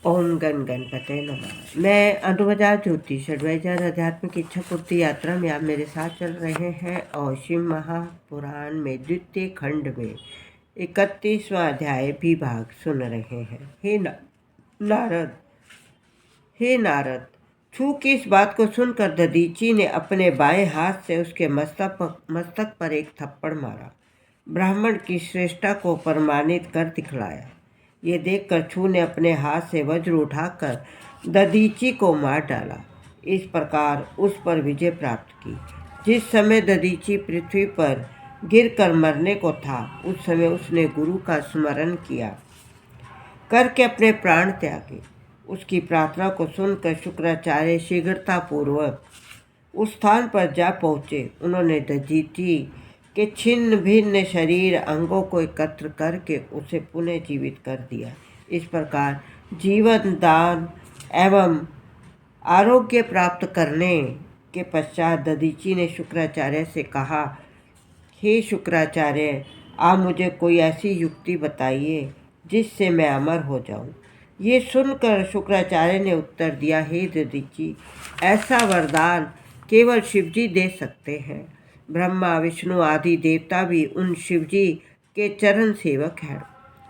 ओम गण गणपते नमः। मैं अनुवजा ज्योतिष एडवाइजर आध्यात्मिक इच्छा पूर्ति यात्रा में आप मेरे साथ चल रहे हैं और शिव महापुराण में द्वितीय खंड में 31वां अध्याय विभाग सुन रहे हैं। नारद हे नारद, छू की इस बात को सुनकर दधीची ने अपने बाएं हाथ से उसके मस्तक पर एक थप्पड़ मारा। ब्राह्मण की श्रेष्ठता को प्रमाणित कर दिखलाया। ये देखकर छू ने अपने हाथ से वज्र उठाकर दधीची को मार डाला। इस प्रकार उस पर विजय प्राप्त की। जिस समय दधीची पृथ्वी पर गिरकर मरने को था, उस समय उसने गुरु का स्मरण किया करके अपने प्राण त्यागे। उसकी प्रार्थना को सुनकर शुक्राचार्य शीघ्रतापूर्वक उस स्थान पर जा पहुँचे। उन्होंने दधीची के छिन्न भिन्न शरीर अंगों को एकत्र करके उसे पुनः जीवित कर दिया। इस प्रकार जीवन दान एवं आरोग्य प्राप्त करने के पश्चात दधीची ने शुक्राचार्य से कहा, हे शुक्राचार्य, आप मुझे कोई ऐसी युक्ति बताइए जिससे मैं अमर हो जाऊं। ये सुनकर शुक्राचार्य ने उत्तर दिया, हे दधीची, ऐसा वरदान केवल शिवजी दे सकते हैं। ब्रह्मा विष्णु आदि देवता भी उन शिवजी के चरण सेवक हैं।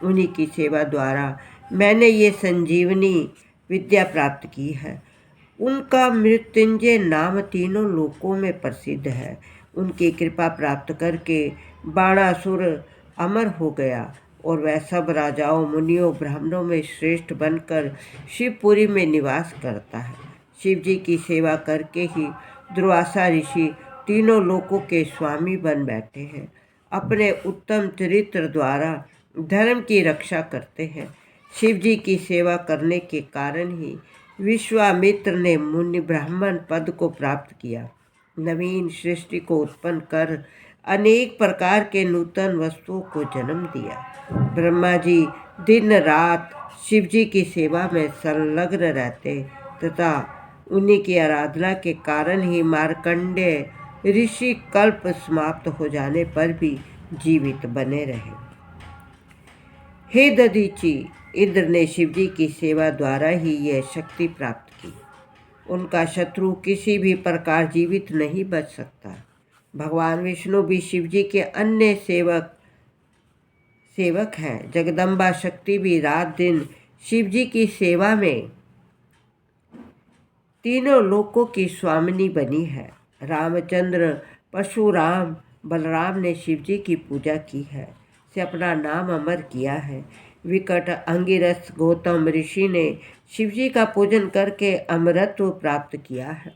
उन्हीं की सेवा द्वारा मैंने ये संजीवनी विद्या प्राप्त की है। उनका मृत्युंजय नाम तीनों लोकों में प्रसिद्ध है। उनकी कृपा प्राप्त करके बाणासुर अमर हो गया और वह सब राजाओं मुनियों ब्राह्मणों में श्रेष्ठ बनकर शिवपुरी में निवास करता है। शिवजी की सेवा करके ही दुर्वासा ऋषि तीनों लोकों के स्वामी बन बैठे हैं। अपने उत्तम चरित्र द्वारा धर्म की रक्षा करते हैं। शिवजी की सेवा करने के कारण ही विश्वामित्र ने मुनि ब्राह्मण पद को प्राप्त किया। नवीन सृष्टि को उत्पन्न कर अनेक प्रकार के नूतन वस्तुओं को जन्म दिया। ब्रह्मा जी दिन रात शिवजी की सेवा में संलग्न रहते तथा उन्हीं की आराधना के कारण ही मार्कंडेय ऋषि कल्प समाप्त हो जाने पर भी जीवित बने रहे। हे दधीची, इंद्र ने शिवजी की सेवा द्वारा ही यह शक्ति प्राप्त की। उनका शत्रु किसी भी प्रकार जीवित नहीं बच सकता। भगवान विष्णु भी शिवजी के अन्य सेवक हैं। जगदम्बा शक्ति भी रात दिन शिवजी की सेवा में तीनों लोकों की स्वामिनी बनी है। रामचंद्र, परशुराम, बलराम ने शिवजी की पूजा की है, से अपना नाम अमर किया है। विकट अंगिरस गौतम ऋषि ने शिवजी का पूजन करके अमरत्व प्राप्त किया है।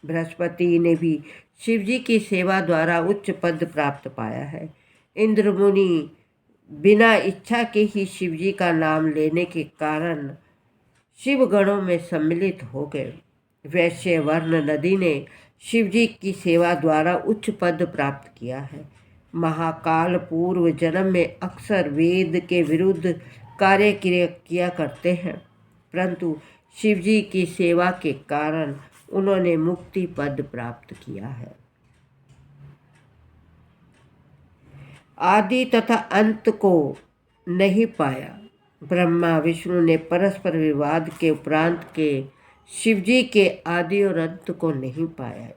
बृहस्पति ने भी शिवजी की सेवा द्वारा उच्च पद प्राप्त पाया है। इंद्र मुनि बिना इच्छा के ही शिवजी का नाम लेने के कारण शिवगणों में सम्मिलित हो गए। वैश्य वर्ण नदी ने शिवजी की सेवा द्वारा उच्च पद प्राप्त किया है। महाकाल पूर्व जन्म में अक्सर वेद के विरुद्ध कार्य किया करते हैं, परंतु शिवजी की सेवा के कारण उन्होंने मुक्ति पद प्राप्त किया है। आदि तथा अंत को नहीं पाया। ब्रह्मा विष्णु ने परस्पर विवाद के उपरांत के शिवजी के आदि और अंत को नहीं पाया।